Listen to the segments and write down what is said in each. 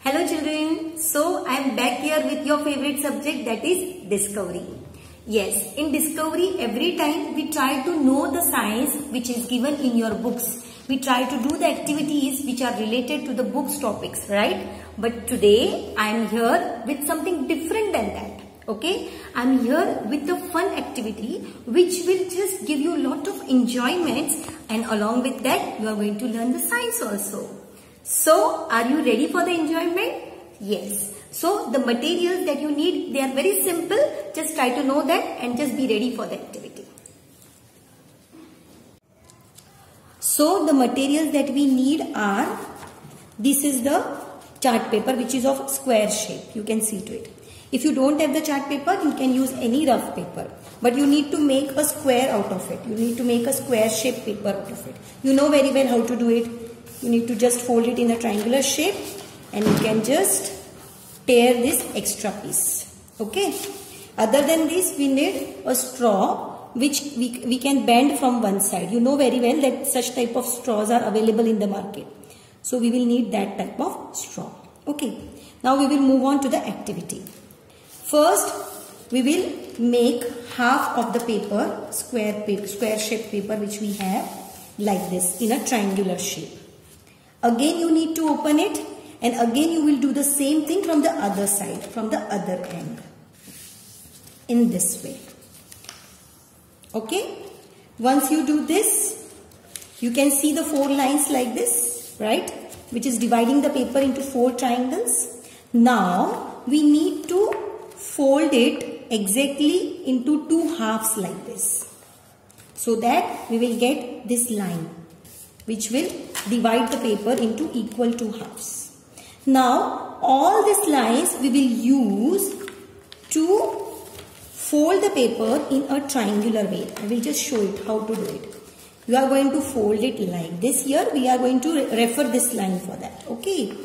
Hello children, so I am back here with your favorite subject, that is discovery. Yes, in discovery every time we try to know the science which is given in your books. We try to do the activities which are related to the books topics, right? But today I am here with something different than that. Okay, I am here with a fun activity which will just give you a lot of enjoyments, and along with that you are going to learn the science also. So, are you ready for the enjoyment? Yes. So, the materials that you need, they are very simple. Just try to know that and just be ready for the activity. So, the materials that we need are, this is the chart paper which is of square shape. You can see to it. If you don't have the chart paper, you can use any rough paper. But you need to make a square out of it. You need to make a square shape paper out of it. You know very well how to do it. You need to just fold it in a triangular shape and you can just tear this extra piece. Okay. Other than this, we need a straw which we can bend from one side. You know very well that such type of straws are available in the market. So we will need that type of straw. Okay. Now we will move on to the activity. First, we will make half of the paper, square shaped paper which we have like this in a triangular shape. Again you need to open it and again you will do the same thing from the other side, from the other end. In this way. Okay. Once you do this, you can see the 4 lines like this, right? Which is dividing the paper into 4 triangles. Now we need to fold it exactly into 2 halves like this. So that we will get this line which will divide the paper into equal 2 halves. Now all these lines we will use to fold the paper in a triangular way. I will just show it how to do it. You are going to fold it like this here. We are going to refer this line for that. Okay.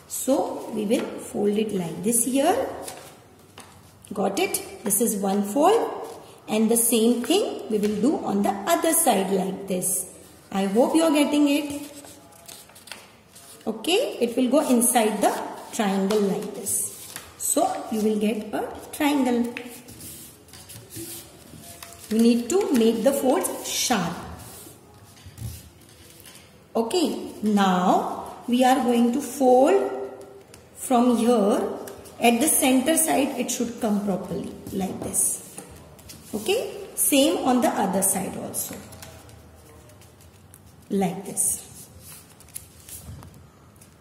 So we will fold it like this here. Got it? This is one fold. And the same thing we will do on the other side like this. I hope you are getting it. Okay, it will go inside the triangle like this. So, you will get a triangle. You need to make the folds sharp. Okay, now we are going to fold from here. At the center side, it should come properly like this. Okay, same on the other side also. Like this.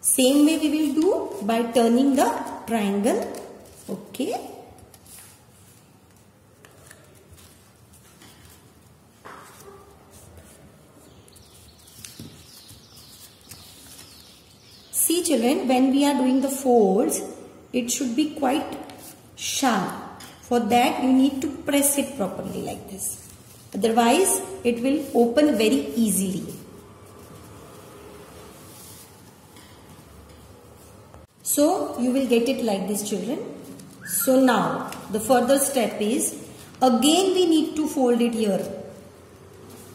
Same way we will do by turning the triangle. Okay. See children, when we are doing the folds, it should be quite sharp. For that you need to press it properly like this. Otherwise it will open very easily. So you will get it like this children. So now the further step is, again we need to fold it here.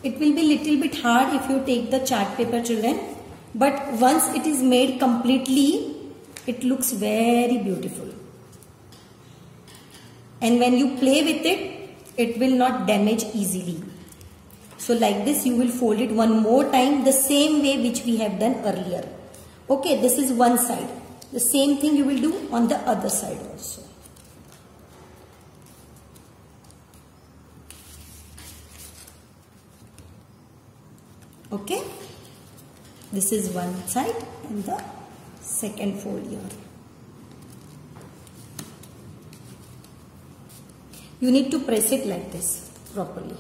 It will be little bit hard if you take the chart paper children. But once it is made completely, it looks very beautiful. And when you play with it, it will not damage easily. So like this you will fold it one more time the same way which we have done earlier. Okay, this is one side. The same thing you will do on the other side also. Okay. This is one side and the second fold here. You need to press it like this properly.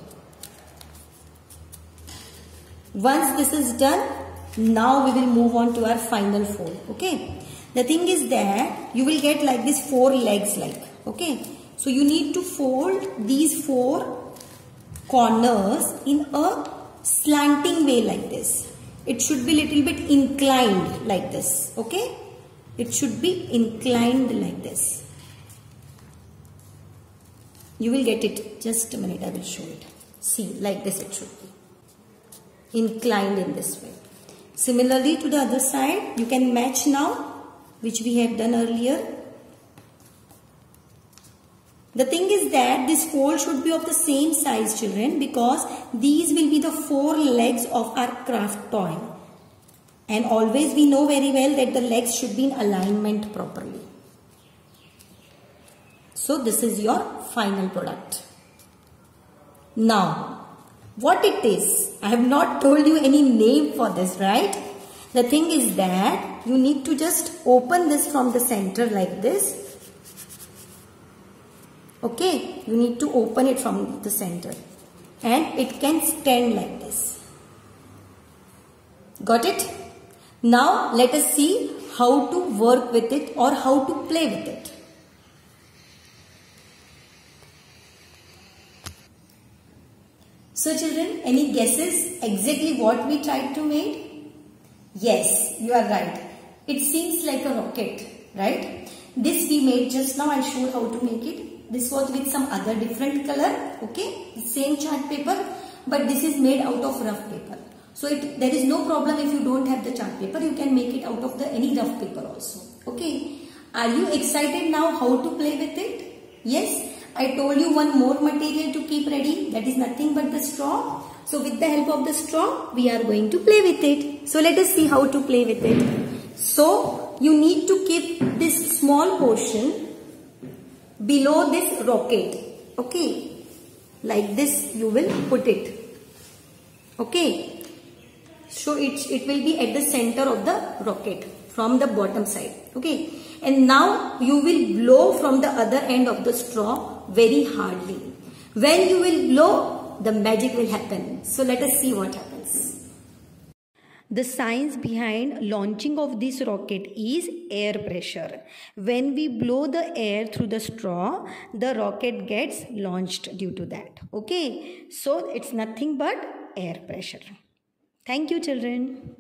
Once this is done, now we will move on to our final fold. Okay. The thing is that you will get like this 4 legs like. Okay. So you need to fold these 4 corners in a slanting way like this. It should be little bit inclined like this. Okay. It should be inclined like this. You will get it. Just a minute, I will show it. See, like this it should be. Inclined in this way. Similarly to the other side, you can match now which we have done earlier. The thing is that this hole should be of the same size, children, because these will be the 4 legs of our craft toy. And always we know very well that the legs should be in alignment properly. So this is your final product. Now, what it is, I have not told you any name for this, right? The thing is that you need to just open this from the center like this. Okay, you need to open it from the center and it can stand like this. Got it? Now let us see how to work with it or how to play with it. So children, any guesses exactly what we tried to make? Yes, you are right. It seems like a rocket, right? This we made just now. I showed how to make it. This was with some other different color, okay? The same chart paper, but this is made out of rough paper. So there is no problem if you don't have the chart paper. You can make it out of any rough paper also, okay? Are you excited now how to play with it? Yes? I told you one more material to keep ready. That is nothing but the straw. So with the help of the straw, we are going to play with it. So let us see how to play with it. So you need to keep this small portion below this rocket. Okay. Like this you will put it. Okay. So it will be at the center of the rocket from the bottom side. Okay. And now you will blow from the other end of the straw very hardly. When you will blow, the magic will happen. So let us see what happens. The science behind launching of this rocket is air pressure. When we blow the air through the straw, the rocket gets launched due to that. Okay. So it's nothing but air pressure. Thank you, children.